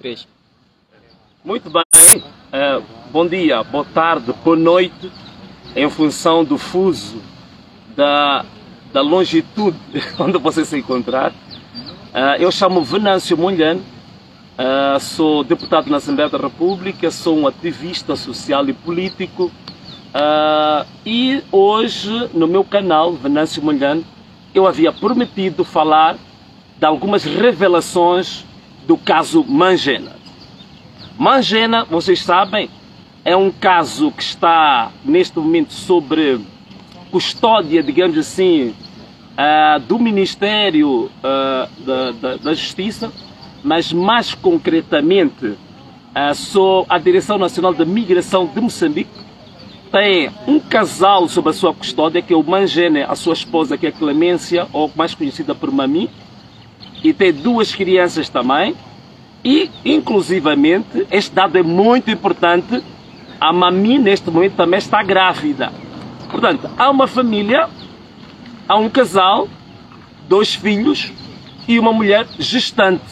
fez. Muito bem, bom dia, boa tarde, boa noite, em função do fuso, da longitude onde você se encontrar. Eu chamo Venâncio Mondlane, sou deputado na Assembleia da República, sou um ativista social e político e hoje no meu canal Venâncio Mondlane eu havia prometido falar de algumas revelações do caso Mangena. Mangena, vocês sabem, é um caso que está neste momento sob custódia, digamos assim, do Ministério da Justiça, mas mais concretamente a Direção Nacional da Migração de Moçambique tem um casal sob a sua custódia, que é o Mangena, a sua esposa, que é Clemência, ou mais conhecida por Mami, e tem duas crianças também. E, inclusivamente, este dado é muito importante, a Mami neste momento também está grávida. Portanto, há uma família, há um casal, 2 filhos e uma mulher gestante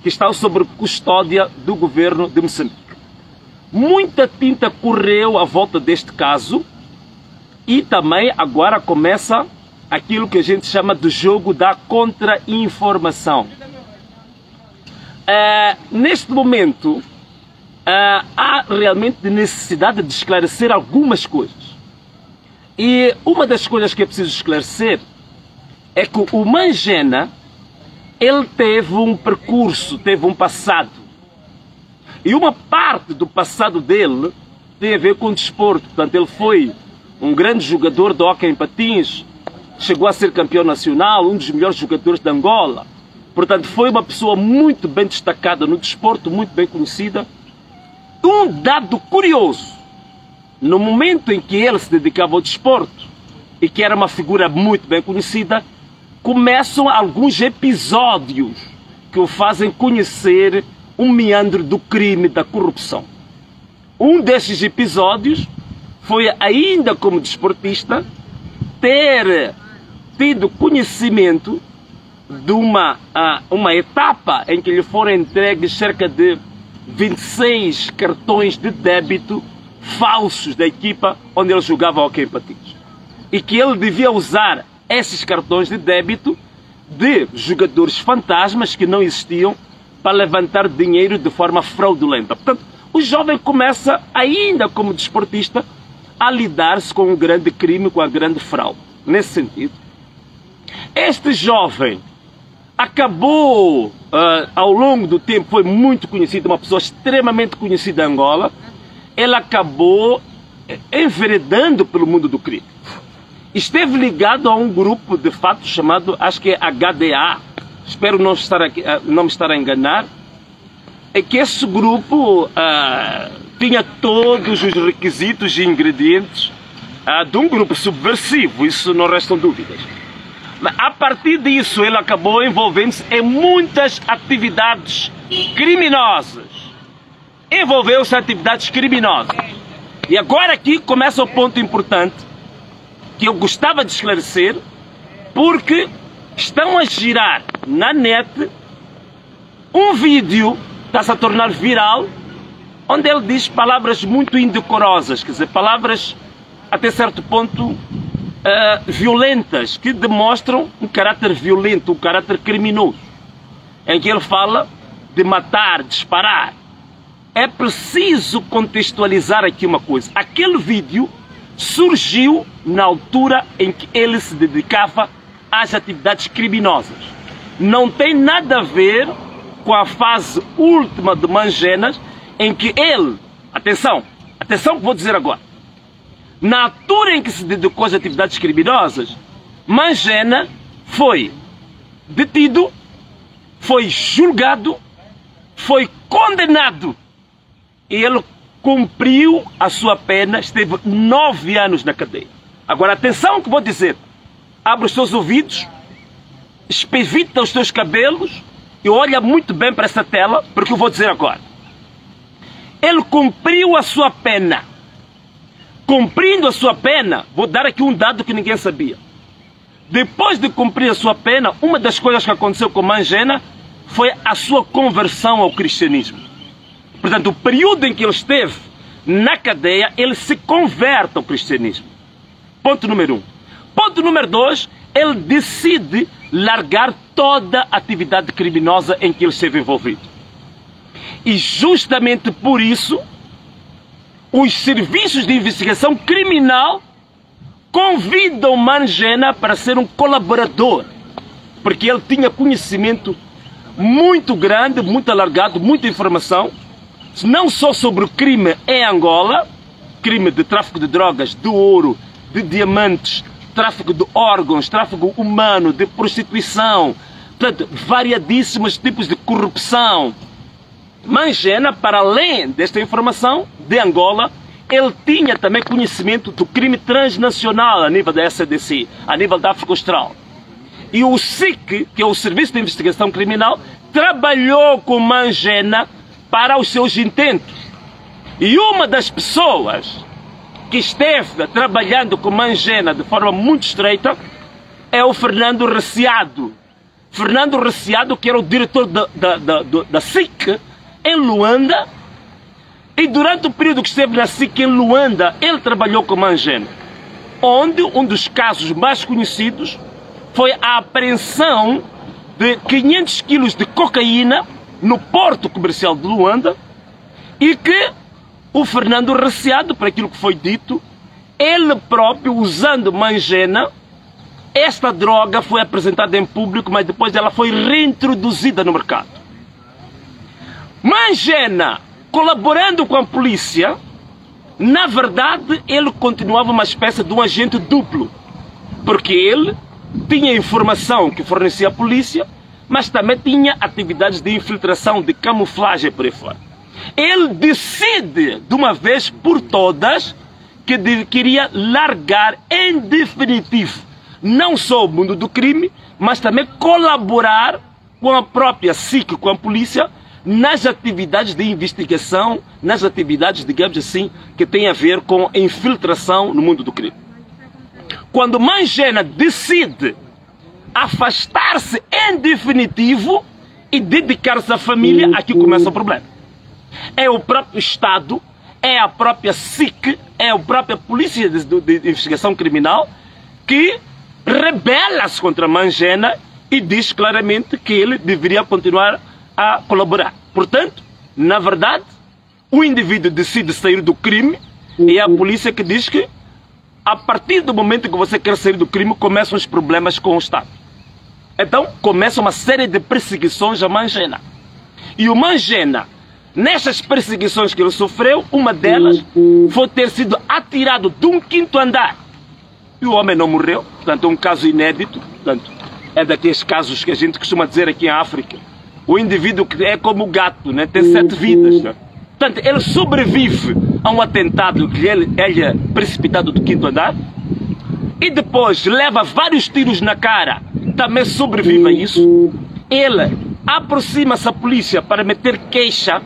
que está sob custódia do governo de Moçambique. Muita tinta correu à volta deste caso e também agora começa aquilo que a gente chama de jogo da contra-informação. Neste momento, há realmente necessidade de esclarecer algumas coisas. E uma das coisas que é preciso esclarecer é que o Mangena, ele teve um percurso, teve um passado. E uma parte do passado dele tem a ver com o desporto. Portanto, ele foi um grande jogador de hóquei em patins, chegou a ser campeão nacional, um dos melhores jogadores de Angola. Portanto, foi uma pessoa muito bem destacada no desporto, muito bem conhecida. Um dado curioso, no momento em que ele se dedicava ao desporto, e que era uma figura muito bem conhecida, começam alguns episódios que o fazem conhecer um meandro do crime, da corrupção. Um desses episódios foi, ainda como desportista, ter tido conhecimento de uma etapa em que lhe foram entregues cerca de 26 cartões de débito falsos da equipa onde ele jogava hóquei em patins. E que ele devia usar esses cartões de débito de jogadores fantasmas que não existiam para levantar dinheiro de forma fraudulenta. Portanto, o jovem começa, ainda como desportista, a lidar-se com um grande crime, com a grande fraude. Nesse sentido, este jovem acabou, ao longo do tempo, foi muito conhecido, uma pessoa extremamente conhecida em Angola. Ele acabou enveredando pelo mundo do crime. Esteve ligado a um grupo, de fato, chamado, acho que é HDA, espero não me estar a enganar, é que esse grupo tinha todos os requisitos e ingredientes de um grupo subversivo, isso não restam dúvidas. Mas a partir disso ele acabou envolvendo-se em muitas atividades criminosas. Envolveu-se em atividades criminosas. E agora aqui começa o ponto importante que eu gostava de esclarecer, porque estão a girar na net um vídeo, está-se a tornar viral, onde ele diz palavras muito indecorosas, quer dizer, palavras até certo ponto violentas, que demonstram um caráter violento, um caráter criminoso, em que ele fala de matar, disparar. É preciso contextualizar aqui uma coisa. Aquele vídeo surgiu na altura em que ele se dedicava às atividades criminosas. Não tem nada a ver com a fase última de Mangena, em que ele, atenção que vou dizer agora, na altura em que se dedicou às atividades criminosas, Mangena foi detido, foi julgado, foi condenado e ele cumpriu a sua pena, esteve 9 anos na cadeia. Agora, atenção que vou dizer, abre os teus ouvidos, espevita os teus cabelos e olha muito bem para essa tela, porque eu vou dizer agora. Ele cumpriu a sua pena. Cumprindo a sua pena, vou dar aqui um dado que ninguém sabia. Depois de cumprir a sua pena, uma das coisas que aconteceu com Mangena foi a sua conversão ao cristianismo. Portanto, o período em que ele esteve na cadeia, ele se converte ao cristianismo. Ponto número 1. Ponto número 2, ele decide largar toda a atividade criminosa em que ele esteve envolvido. E justamente por isso, os serviços de investigação criminal convidam Mangena para ser um colaborador, porque ele tinha conhecimento muito grande, muito alargado, muita informação, não só sobre o crime em Angola, crime de tráfico de drogas, de ouro, de diamantes, tráfico de órgãos, tráfico humano, de prostituição, portanto, variadíssimos tipos de corrupção. Mangena, para além desta informação de Angola, ele tinha também conhecimento do crime transnacional a nível da SADC, a nível da África Austral. E o SIC, que é o Serviço de Investigação Criminal, trabalhou com Mangena para os seus intentos. E uma das pessoas que esteve trabalhando com Mangena de forma muito estreita é o Fernando Reciado. Fernando Reciado, que era o diretor da SIC em Luanda, e durante o período que esteve na SIC em Luanda, ele trabalhou com Mangena, onde um dos casos mais conhecidos foi a apreensão de 500 quilos de cocaína no porto comercial de Luanda, e que o Fernando Reciado, por aquilo que foi dito, ele próprio, usando Mangena, esta droga foi apresentada em público, mas depois ela foi reintroduzida no mercado. Mangena, colaborando com a polícia, na verdade, ele continuava uma espécie de um agente duplo, porque ele tinha informação que fornecia à polícia, mas também tinha atividades de infiltração, de camuflagem por aí fora. Ele decide, de uma vez por todas, que queria largar em definitivo não só o mundo do crime, mas também colaborar com a própria SIC, com a polícia, nas atividades de investigação, nas atividades, digamos assim, que têm a ver com a infiltração no mundo do crime. Quando Mangena decide afastar-se em definitivo e dedicar-se à família, aqui começa o problema. É o próprio Estado, é a própria SIC, é a própria Polícia de Investigação Criminal que rebela-se contra Mangena e diz claramente que ele deveria continuar a colaborar. Portanto, na verdade, o indivíduo decide sair do crime e é a polícia que diz que a partir do momento que você quer sair do crime, começam os problemas com o Estado. Então, começa uma série de perseguições a Mangena. E o Mangena, nessas perseguições que ele sofreu, uma delas foi ter sido atirado de um 5º andar. E o homem não morreu, portanto é um caso inédito, portanto, é daqueles casos que a gente costuma dizer aqui em África. O indivíduo que é como o gato, né? Tem 7 vidas. Né? Portanto, ele sobrevive a um atentado que ele é precipitado do 5º andar e depois leva vários tiros na cara, também sobrevive a isso. Ele aproxima-se à polícia para meter queixa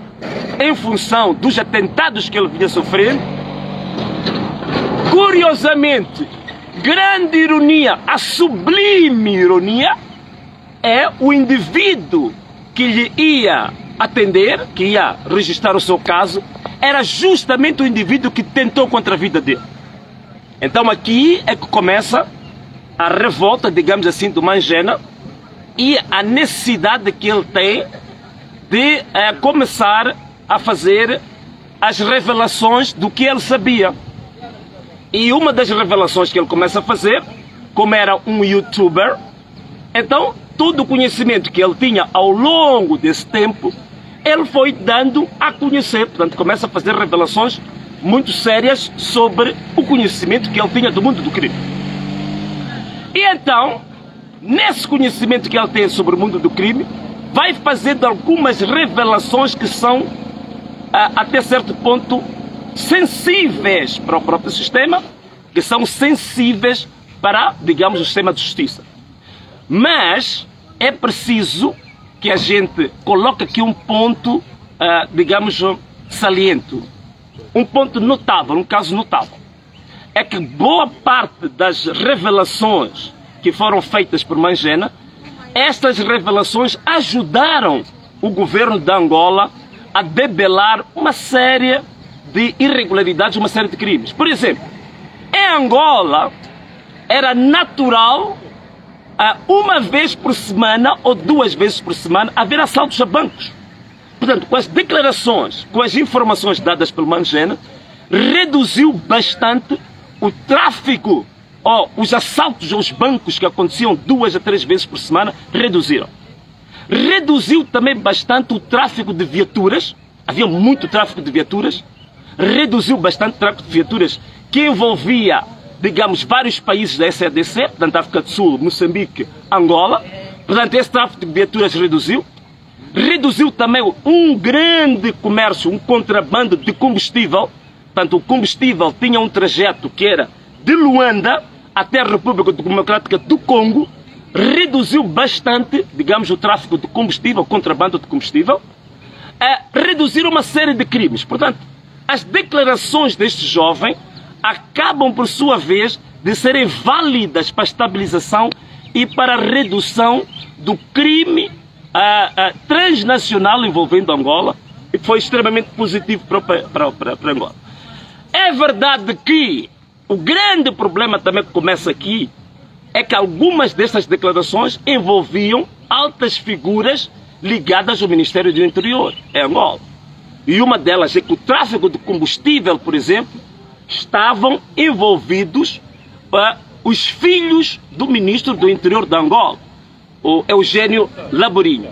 em função dos atentados que ele vinha sofrendo. Curiosamente, grande ironia, a sublime ironia, é o indivíduo que lhe ia atender, que ia registrar o seu caso, era justamente o indivíduo que tentou contra a vida dele. Então aqui é que começa a revolta, digamos assim, do Mangena e a necessidade que ele tem de começar a fazer as revelações do que ele sabia. E uma das revelações que ele começa a fazer, como era um youtuber, então todo o conhecimento que ele tinha ao longo desse tempo, ele foi dando a conhecer. Portanto, começa a fazer revelações muito sérias sobre o conhecimento que ele tinha do mundo do crime. E então, nesse conhecimento que ele tem sobre o mundo do crime, vai fazendo algumas revelações que são, até certo ponto, sensíveis para o próprio sistema, que são sensíveis para, digamos, o sistema de justiça. Mas é preciso que a gente coloque aqui um ponto, digamos, saliente, um ponto notável, um caso notável. É que boa parte das revelações que foram feitas por Mangena, estas revelações ajudaram o governo de Angola a debelar uma série de irregularidades, uma série de crimes. Por exemplo, em Angola era natural uma vez por semana ou 2 vezes por semana haver assaltos a bancos. Portanto, com as declarações, com as informações dadas pelo Mangena, reduziu bastante o tráfico ou os assaltos aos bancos que aconteciam 2 a 3 vezes por semana, reduziram. Reduziu também bastante o tráfico de viaturas, havia muito tráfico de viaturas, reduziu bastante o tráfico de viaturas que envolvia, digamos, vários países da SADC, portanto, África do Sul, Moçambique, Angola. Portanto, esse tráfico de viaturas reduziu. Reduziu também um grande comércio, um contrabando de combustível. Portanto, o combustível tinha um trajeto que era de Luanda até a República Democrática do Congo. Reduziu bastante, digamos, o tráfico de combustível, o contrabando de combustível. Reduziram uma série de crimes. Portanto, as declarações deste jovem acabam, por sua vez, de serem válidas para a estabilização e para a redução do crime transnacional envolvendo Angola, e foi extremamente positivo para Angola. É verdade que o grande problema também que começa aqui é que algumas dessas declarações envolviam altas figuras ligadas ao Ministério do Interior, em Angola. E uma delas é que o tráfico de combustível, por exemplo, estavam envolvidos os filhos do ministro do Interior de Angola, o Eugênio Laborinho.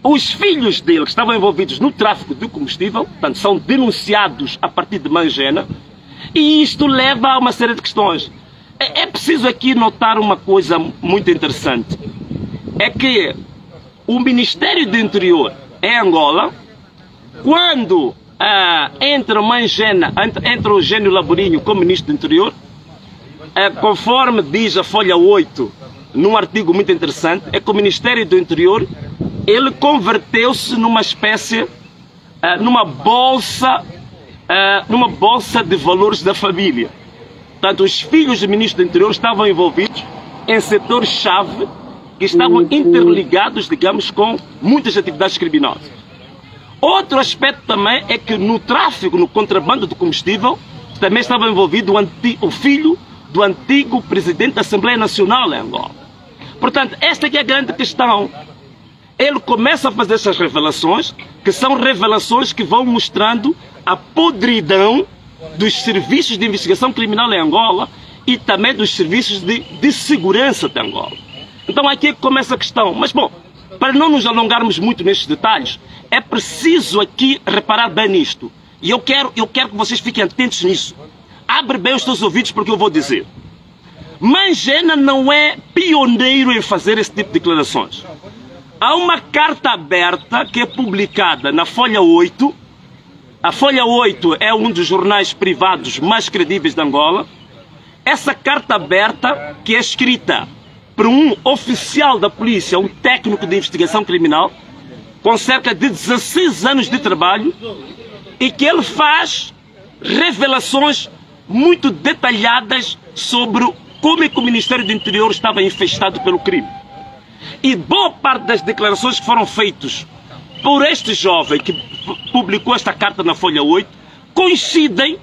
Os filhos dele estavam envolvidos no tráfico de combustível, portanto, são denunciados a partir de Mangena, e isto leva a uma série de questões. É preciso aqui notar uma coisa muito interessante, é que o Ministério do Interior em Angola, quando entra o Eugênio Laborinho como ministro do Interior, conforme diz a Folha 8, num artigo muito interessante, é que o Ministério do Interior ele converteu-se numa espécie, numa bolsa de valores da família. Portanto, os filhos do ministro do Interior estavam envolvidos em setores-chave que estavam interligados, digamos, com muitas atividades criminosas. Outro aspecto também é que no tráfico, no contrabando de combustível, também estava envolvido o filho do antigo presidente da Assembleia Nacional em Angola. Portanto, esta aqui é a grande questão. Ele começa a fazer essas revelações, que são revelações que vão mostrando a podridão dos serviços de investigação criminal em Angola e também dos serviços de segurança de Angola. Então aqui é que começa a questão. Mas bom, para não nos alongarmos muito nestes detalhes, é preciso aqui reparar bem nisto. E eu quero que vocês fiquem atentos nisso. Abre bem os teus ouvidos porque eu vou dizer. Mangena não é pioneiro em fazer esse tipo de declarações. Há uma carta aberta que é publicada na Folha 8. A Folha 8 é um dos jornais privados mais credíveis de Angola. Essa carta aberta, que é escrita por um oficial da polícia, um técnico de investigação criminal, com cerca de 16 anos de trabalho, e que ele faz revelações muito detalhadas sobre como é que o Ministério do Interior estava infestado pelo crime. E boa parte das declarações que foram feitas por este jovem que publicou esta carta na Folha 8 coincidem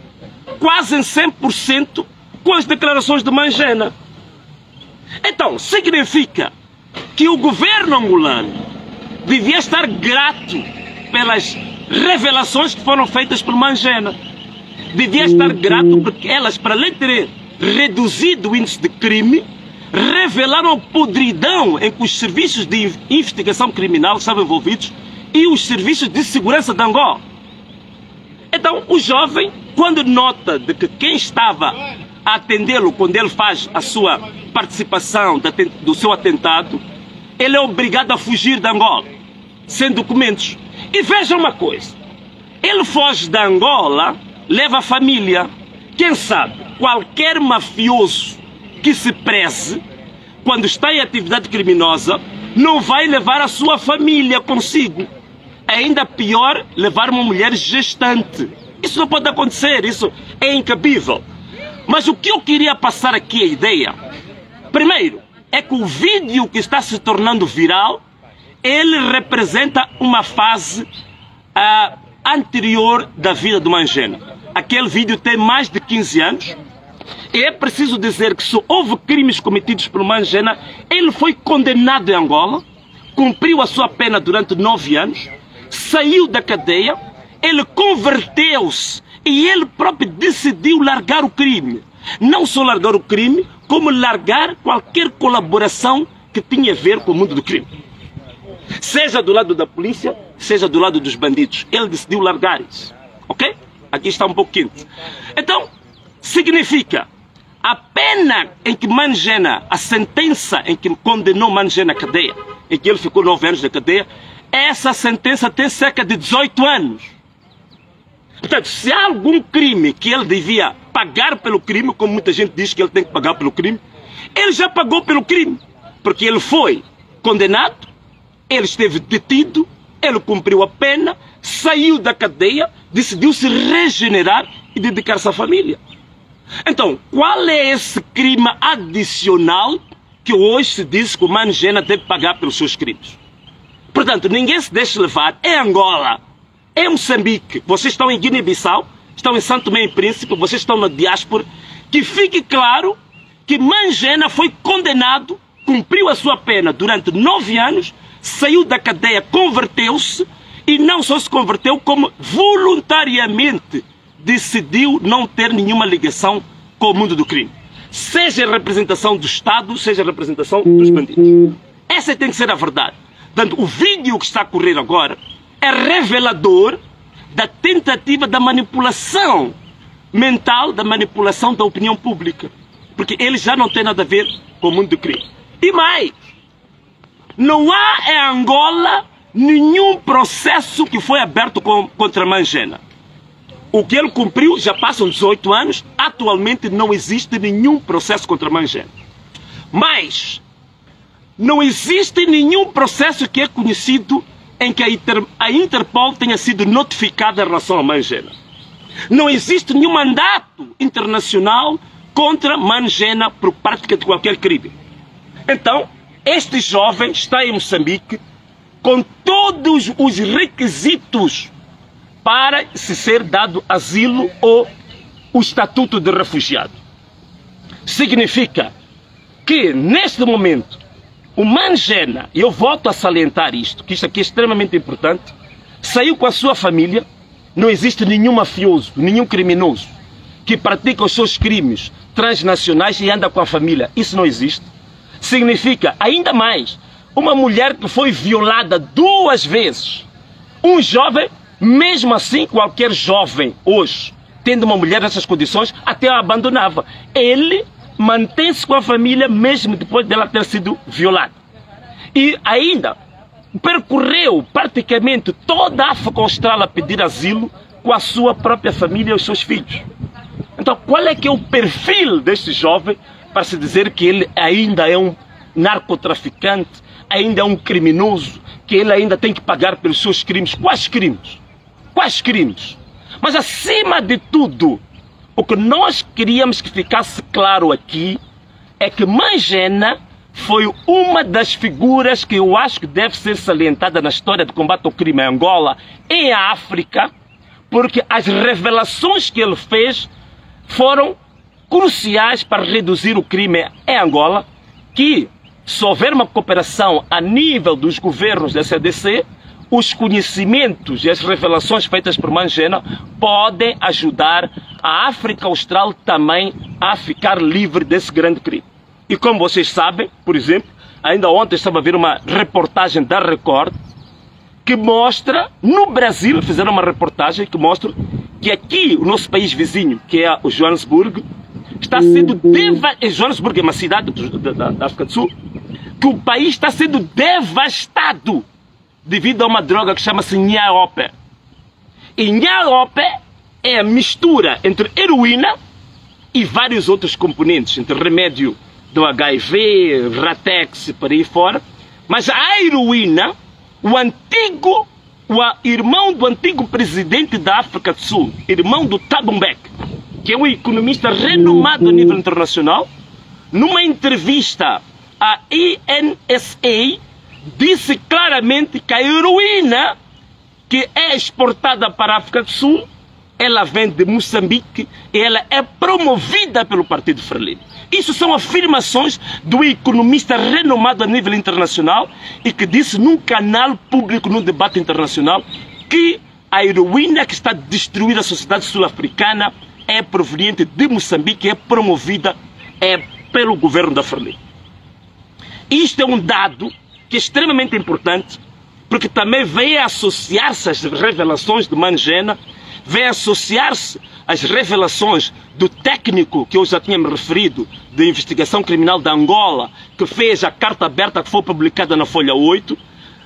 quase em 100% com as declarações de Mangena. Então, significa que o governo angolano devia estar grato pelas revelações que foram feitas por Mangena. Devia estar grato porque elas, para além de terem reduzido o índice de crime, revelaram a podridão em que os serviços de investigação criminal estavam envolvidos e os serviços de segurança de Angola. Então, o jovem, quando nota de que quem estava a atendê-lo, quando ele faz a sua participação do seu atentado, ele é obrigado a fugir de Angola, sem documentos. E veja uma coisa, ele foge da Angola, leva a família. Quem sabe, qualquer mafioso que se preze, quando está em atividade criminosa, não vai levar a sua família consigo. Ainda pior, levar uma mulher gestante. Isso não pode acontecer, isso é incabível. Mas o que eu queria passar aqui a ideia, primeiro, é que o vídeo que está se tornando viral, ele representa uma fase anterior da vida do Mangena. Aquele vídeo tem mais de 15 anos. E é preciso dizer que se houve crimes cometidos por Mangena, ele foi condenado em Angola, cumpriu a sua pena durante 9 anos, saiu da cadeia, ele converteu-se e ele próprio decidiu largar o crime. Não só largar o crime, como largar qualquer colaboração que tinha a ver com o mundo do crime. Seja do lado da polícia, seja do lado dos bandidos. Ele decidiu largar isso. Ok? Aqui está um pouco quente. Então, significa a pena em que Mangena, a sentença em que condenou Mangena à cadeia, em que ele ficou 9 anos na cadeia, essa sentença tem cerca de 18 anos. Portanto, se há algum crime que ele devia pagar pelo crime, como muita gente diz que ele tem que pagar pelo crime, ele já pagou pelo crime. Porque ele foi condenado, ele esteve detido, ele cumpriu a pena, saiu da cadeia, decidiu se regenerar e dedicar-se à família. Então, qual é esse crime adicional que hoje se diz que o Mangena deve pagar pelos seus crimes? Portanto, ninguém se deixe levar. É Angola, é Moçambique, vocês estão em Guiné-Bissau, estão em Santo Tomé e Príncipe, vocês estão na diáspora, que fique claro que Mangena foi condenado, cumpriu a sua pena durante 9 anos, saiu da cadeia, converteu-se, e não só se converteu, como voluntariamente decidiu não ter nenhuma ligação com o mundo do crime. Seja a representação do Estado, seja a representação dos bandidos. Essa tem que ser a verdade. Portanto, o vídeo que está a correr agora é revelador da tentativa da manipulação mental, da manipulação da opinião pública. Porque ele já não tem nada a ver com o mundo do crime. E mais, não há em Angola nenhum processo que foi aberto contra Mangena. O que ele cumpriu já passam 18 anos, atualmente não existe nenhum processo contra Mangena. Mas não existe nenhum processo que é conhecido em que a Interpol tenha sido notificada em relação a Mangena. Não existe nenhum mandato internacional contra Mangena por prática de qualquer crime. Então, este jovem está em Moçambique com todos os requisitos para se ser dado asilo ou o estatuto de refugiado. Significa que, neste momento, o Mangena, e eu volto a salientar isto, que isto aqui é extremamente importante, saiu com a sua família, não existe nenhum mafioso, nenhum criminoso que pratica os seus crimes transnacionais e anda com a família. Isso não existe. Significa, ainda mais, uma mulher que foi violada 2 vezes. Um jovem, mesmo assim, qualquer jovem hoje, tendo uma mulher nessas condições, até a abandonava. Ele mantém-se com a família mesmo depois dela ter sido violada. E ainda percorreu praticamente toda a África Austral a pedir asilo com a sua própria família e os seus filhos. Então, qual é que é o perfil deste jovem para se dizer que ele ainda é um narcotraficante, ainda é um criminoso, que ele ainda tem que pagar pelos seus crimes? Quais crimes? Quais crimes? Mas, acima de tudo, o que nós queríamos que ficasse claro aqui é que Mangena foi uma das figuras que eu acho que deve ser salientada na história do combate ao crime em Angola e em África, porque as revelações que ele fez foram cruciais para reduzir o crime em Angola, que, se houver uma cooperação a nível dos governos da CDC, os conhecimentos e as revelações feitas por Mangena podem ajudar a África Austral também a ficar livre desse grande crime. E como vocês sabem, por exemplo, ainda ontem estava a ver uma reportagem da Record que mostra, no Brasil, fizeram uma reportagem que mostra que aqui, o nosso país vizinho, que é o Joanesburgo, está sendo Joanesburgo é uma cidade da África do Sul, que o país está sendo devastado devido a uma droga que chama-se Nhaope. E Nhaope é a mistura entre heroína e vários outros componentes, entre remédio do HIV, Ratex e por aí fora. Mas a heroína, o irmão do antigo presidente da África do Sul, irmão do Thabo Mbeki, que é um economista renomado a nível internacional, numa entrevista à INSA, disse claramente que a heroína que é exportada para a África do Sul, ela vem de Moçambique e ela é promovida pelo Partido Frelimo. Isso são afirmações do economista renomado a nível internacional e que disse num canal público, num debate internacional, que a heroína que está a destruir a sociedade sul-africana é proveniente de Moçambique, é promovida pelo governo da Frelimo. Isto é um dado que é extremamente importante, porque também vem associar-se às revelações de Mangena, vem associar-se às revelações do técnico que eu já tinha me referido, de investigação criminal da Angola, que fez a carta aberta que foi publicada na Folha 8,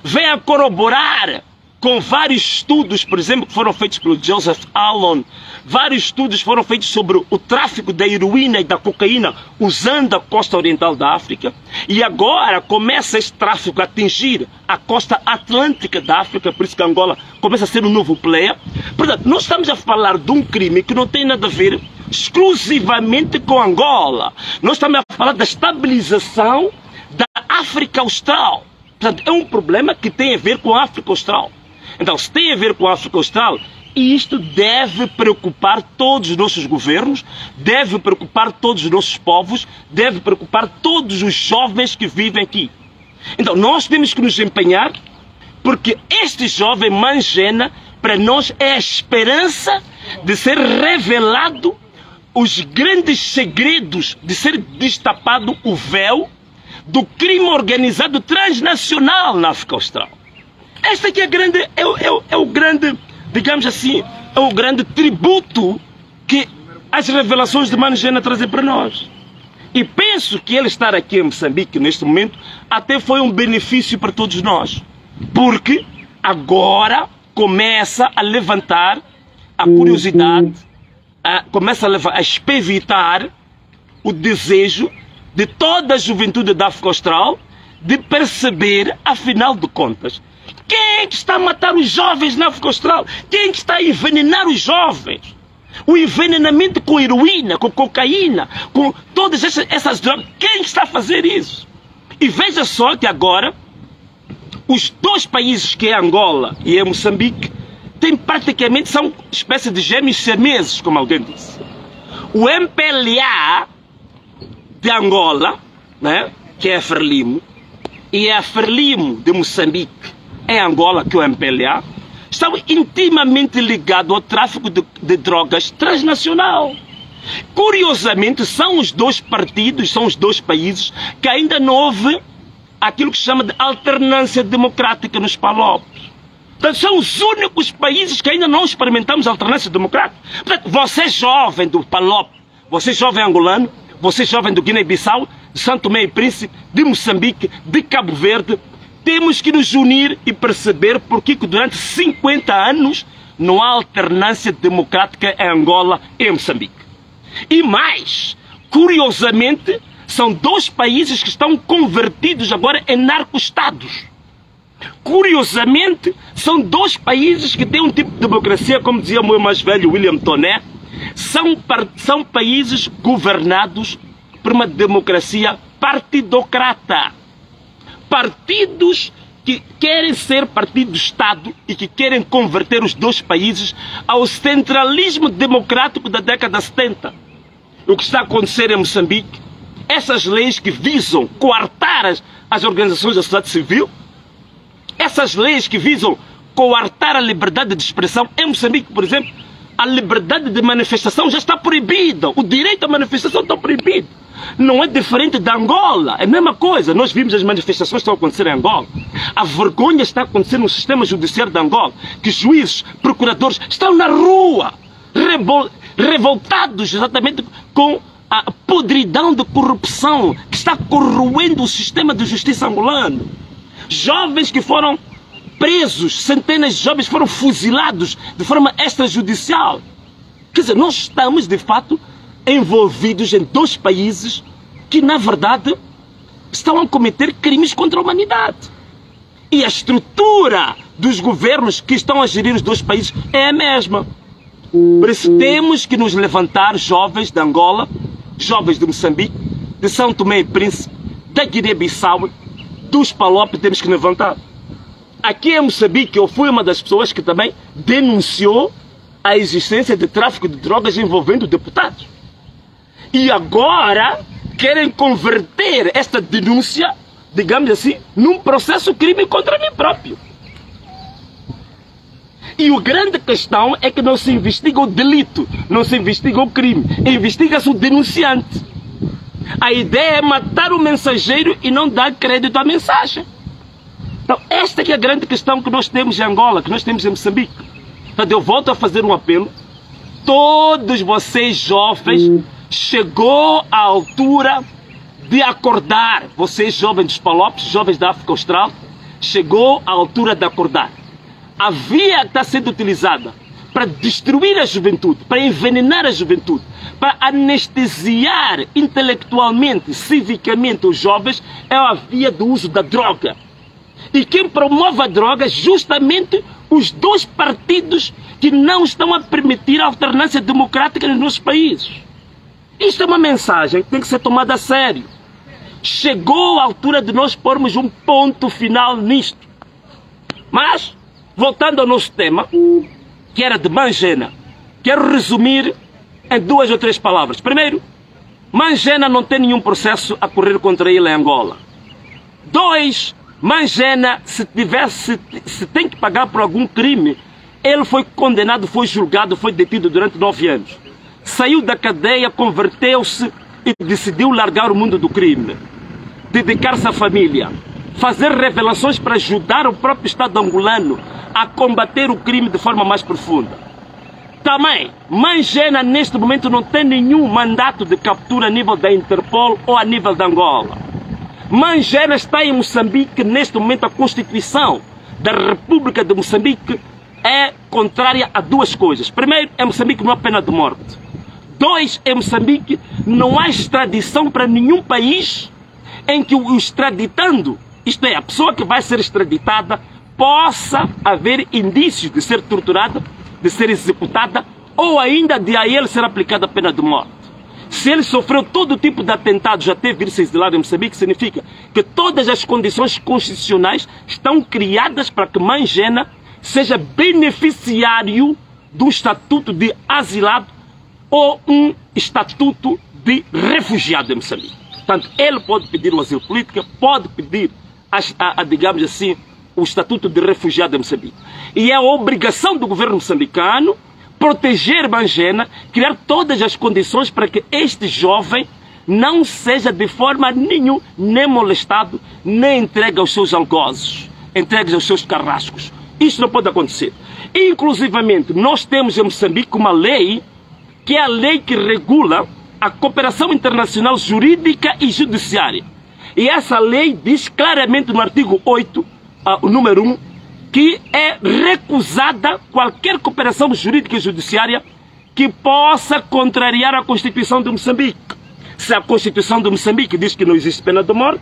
vem a corroborar com vários estudos, por exemplo, que foram feitos pelo Joseph Allen, vários estudos foram feitos sobre o tráfico da heroína e da cocaína usando a costa oriental da África, e agora começa este tráfico a atingir a costa atlântica da África, por isso que a Angola começa a ser um novo player. Portanto, nós estamos a falar de um crime que não tem nada a ver exclusivamente com Angola. Nós estamos a falar da estabilização da África Austral. Portanto, é um problema que tem a ver com a África Austral. Então, se tem a ver com a África Austral, isto deve preocupar todos os nossos governos, deve preocupar todos os nossos povos, deve preocupar todos os jovens que vivem aqui. Então, nós temos que nos empenhar, porque este jovem Mangena, para nós, é a esperança de ser revelado os grandes segredos, de ser destapado o véu do crime organizado transnacional na África Austral. Este aqui é o grande, digamos assim, é o grande tributo que as revelações de Mangena trazem para nós. E penso que ele estar aqui em Moçambique neste momento até foi um benefício para todos nós. Porque agora começa a levantar a curiosidade, começa a espevitar o desejo de toda a juventude da África Austral de perceber, afinal de contas, quem é que está a matar os jovens na África Austral? Quem é que está a envenenar os jovens? O envenenamento com heroína, com cocaína, com todas essas drogas. Quem é que está a fazer isso? E veja só que agora, os dois países que é Angola e é Moçambique, são espécies de gêmeos siameses, como alguém disse. O MPLA de Angola, né, que é a Frelimo, e a Frelimo de Moçambique, em Angola, que é o MPLA, estão intimamente ligados ao tráfico de drogas transnacional. Curiosamente, são os dois partidos, são os dois países que ainda não houve aquilo que se chama de alternância democrática nos Palopes. Portanto, são os únicos países que ainda não experimentamos alternância democrática. Portanto, você jovem do Palop, você jovem angolano, você jovem do Guiné-Bissau, de São Tomé e Príncipe, de Moçambique, de Cabo Verde, temos que nos unir e perceber porque que durante 50 anos não há alternância democrática em Angola e em Moçambique. E mais, curiosamente, são dois países que estão convertidos agora em narco-estados. Curiosamente, são dois países que têm um tipo de democracia, como dizia o meu mais velho William Toné, são países governados por uma democracia partidocrata. Partidos que querem ser partido do Estado e que querem converter os dois países ao centralismo democrático da década de 70. O que está a acontecer em Moçambique, essas leis que visam coartar as organizações da sociedade civil, essas leis que visam coartar a liberdade de expressão em Moçambique, por exemplo, a liberdade de manifestação já está proibida, o direito à manifestação está proibido. Não é diferente da Angola, é a mesma coisa. Nós vimos as manifestações que estão a acontecer em Angola. A vergonha está a acontecer no sistema judiciário de Angola, que juízes, procuradores estão na rua, revoltados exatamente com a podridão de corrupção que está corroendo o sistema de justiça angolano. Jovens que foram presos, centenas de jovens foram fuzilados de forma extrajudicial. Quer dizer, nós estamos de fato envolvidos em dois países que, na verdade, estão a cometer crimes contra a humanidade. E a estrutura dos governos que estão a gerir os dois países é a mesma. Por isso temos que nos levantar, jovens de Angola, jovens de Moçambique, de São Tomé e Príncipe, da Guiné-Bissau, dos Palop, temos que levantar. aqui em Moçambique eu fui uma das pessoas que também denunciou a existência de tráfico de drogas envolvendo deputados. E agora querem converter esta denúncia, digamos assim, num processo crime contra mim próprio. E a grande questão é que não se investiga o delito, não se investiga o crime, investiga-se o denunciante. A ideia é matar o mensageiro e não dar crédito à mensagem. Então, esta é a grande questão que nós temos em Angola, que nós temos em Moçambique. Então, eu volto a fazer um apelo. Todos vocês jovens, chegou a altura de acordar. Vocês jovens dos Palopes, jovens da África Austral, chegou a altura de acordar. A via que está sendo utilizada para destruir a juventude, para envenenar a juventude, para anestesiar intelectualmente, civicamente os jovens, é a via do uso da droga. E quem promove a droga é justamente os dois partidos que não estão a permitir a alternância democrática nos nossos países. Isto é uma mensagem que tem que ser tomada a sério. Chegou a altura de nós pormos um ponto final nisto. Mas, voltando ao nosso tema, que era de Mangena, quero resumir em 2 ou 3 palavras. Primeiro, Mangena não tem nenhum processo a correr contra ele em Angola. 2, Mangena, se tem que pagar por algum crime, ele foi condenado, foi julgado, foi detido durante 9 anos. Saiu da cadeia, converteu-se e decidiu largar o mundo do crime. Dedicar-se à família. Fazer revelações para ajudar o próprio Estado angolano a combater o crime de forma mais profunda. Também, Mangena neste momento não tem nenhum mandato de captura a nível da Interpol ou a nível da Angola. Mangena está em Moçambique, neste momento a Constituição da República de Moçambique é contrária a 2 coisas. Primeiro, em Moçambique não há pena de morte. 2, em Moçambique não há extradição para nenhum país em que o extraditando, isto é, a pessoa que vai ser extraditada, possa haver indícios de ser torturada, de ser executada ou ainda de a ele ser aplicada a pena de morte. Se ele sofreu todo tipo de atentados até vir se exilar em Moçambique, significa que todas as condições constitucionais estão criadas para que Mangena seja beneficiário do estatuto de asilado ou um estatuto de refugiado em Moçambique. Portanto, ele pode pedir o asilo político, pode pedir, digamos assim, o estatuto de refugiado em Moçambique. E é a obrigação do governo moçambicano proteger Mangena, criar todas as condições para que este jovem não seja de forma nenhuma nem molestado, nem entregue aos seus algozes, entregue aos seus carrascos. Isto não pode acontecer. Inclusivamente, nós temos em Moçambique uma lei, que é a lei que regula a cooperação internacional jurídica e judiciária. E essa lei diz claramente no artigo 8, o número 1, que é recusada qualquer cooperação jurídica e judiciária que possa contrariar a Constituição de Moçambique. Se a Constituição de Moçambique diz que não existe pena de morte,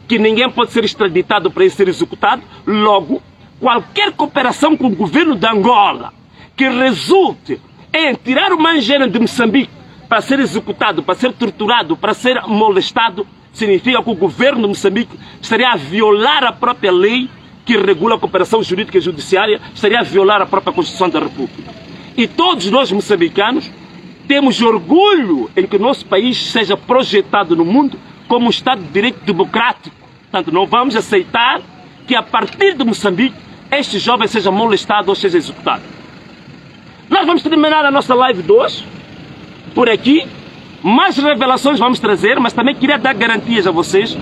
que ninguém pode ser extraditado para ser executado, logo, qualquer cooperação com o governo de Angola que resulte em tirar o Mangena de Moçambique para ser executado, para ser torturado, para ser molestado, significa que o governo de Moçambique estaria a violar a própria lei que regula a cooperação jurídica e judiciária, estaria a violar a própria Constituição da República. E todos nós moçambicanos temos orgulho em que o nosso país seja projetado no mundo como um Estado de Direito democrático. Portanto, não vamos aceitar que a partir de Moçambique este jovem seja molestado ou seja executado. Nós vamos terminar a nossa live 2 por aqui. Mais revelações vamos trazer, mas também queria dar garantias a vocês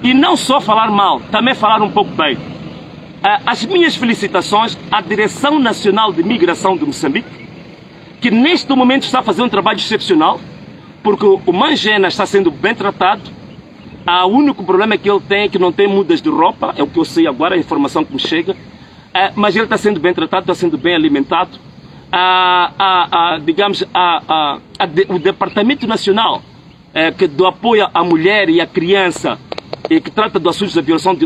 e não só falar mal, também falar um pouco bem. As minhas felicitações à Direção Nacional de Migração de Moçambique, que neste momento está fazendo um trabalho excepcional, porque o Mangena está sendo bem tratado. O único problema que ele tem é que não tem mudas de roupa, é o que eu sei agora, a informação que me chega, mas ele está sendo bem tratado, está sendo bem alimentado. O Departamento Nacional do Apoio à Mulher e à Criança, que trata do assunto da violação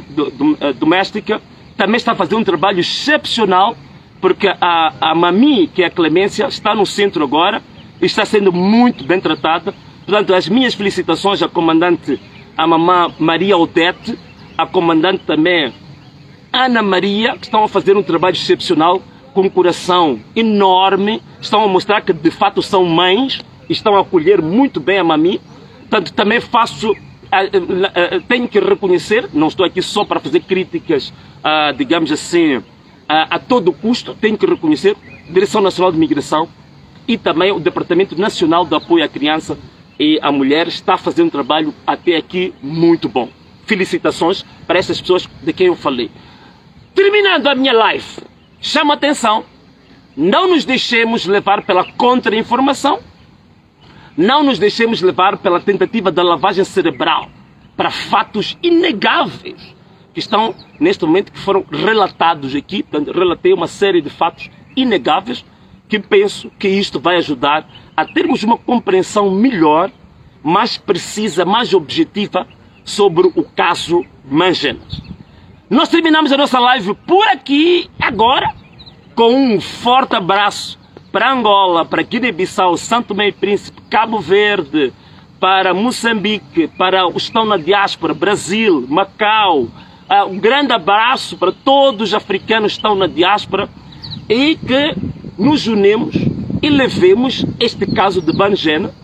doméstica, também está fazendo um trabalho excepcional, porque a Mami, que é a Clemência, está no centro agora e está sendo muito bem tratada. Portanto, as minhas felicitações à comandante, a mamã Maria Odete, a comandante também Ana Maria, que estão a fazer um trabalho excepcional, com um coração enorme, estão a mostrar que de fato são mães, estão a acolher muito bem a Mami. Portanto, também tenho que reconhecer, não estou aqui só para fazer críticas, digamos assim, a todo custo, tenho que reconhecer a Direção Nacional de Migração e também o Departamento Nacional de Apoio à Criança e à Mulher está a fazer um trabalho até aqui muito bom. Felicitações para essas pessoas de quem eu falei. Terminando a minha live, chamo a atenção, não nos deixemos levar pela contra-informação, não nos deixemos levar pela tentativa da lavagem cerebral para fatos inegáveis que estão, neste momento, que foram relatados aqui. Portanto, relatei uma série de fatos inegáveis que penso que isto vai ajudar a termos uma compreensão melhor, mais precisa, mais objetiva sobre o caso Mangenas. Nós terminamos a nossa live por aqui, agora, com um forte abraço para Angola, para Guiné-Bissau, Santo Tomé e Príncipe, Cabo Verde, para Moçambique, para os que estão na diáspora, Brasil, Macau. Um grande abraço para todos os africanos que estão na diáspora e que nos unemos e levemos este caso de Manjena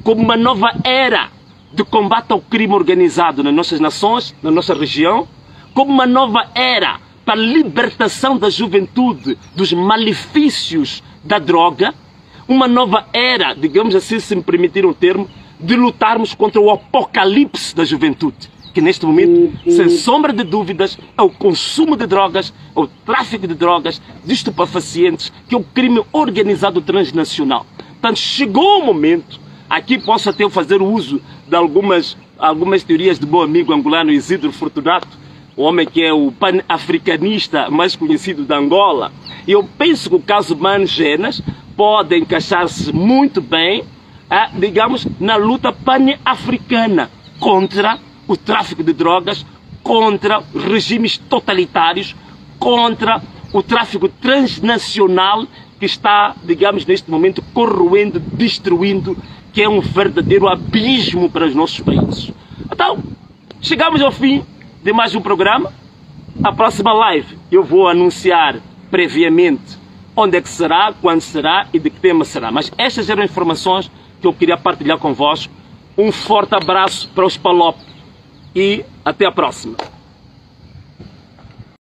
como uma nova era de combate ao crime organizado nas nossas nações, na nossa região, como uma nova era para a libertação da juventude dos malefícios da droga, uma nova era, digamos assim, se me permitir um termo, de lutarmos contra o apocalipse da juventude, que neste momento, sem sombra de dúvidas, é o consumo de drogas, é o tráfico de drogas, de estupefacientes, que é o crime organizado transnacional. Portanto, chegou o momento, aqui posso até fazer uso de algumas teorias do meu amigo angolano Isidro Fortunato, o homem que é o pan-africanista mais conhecido da Angola. E eu penso que o caso Mangenas pode encaixar-se muito bem, digamos, na luta pan-africana contra o tráfico de drogas, contra regimes totalitários, contra o tráfico transnacional que está, digamos, neste momento corroendo, destruindo, que é um verdadeiro abismo para os nossos países. Então, chegamos ao fim de mais um programa. A próxima live eu vou anunciar previamente onde é que será, quando será e de que tema será. Mas estas eram informações que eu queria partilhar convosco. Um forte abraço para os Palop e até a próxima.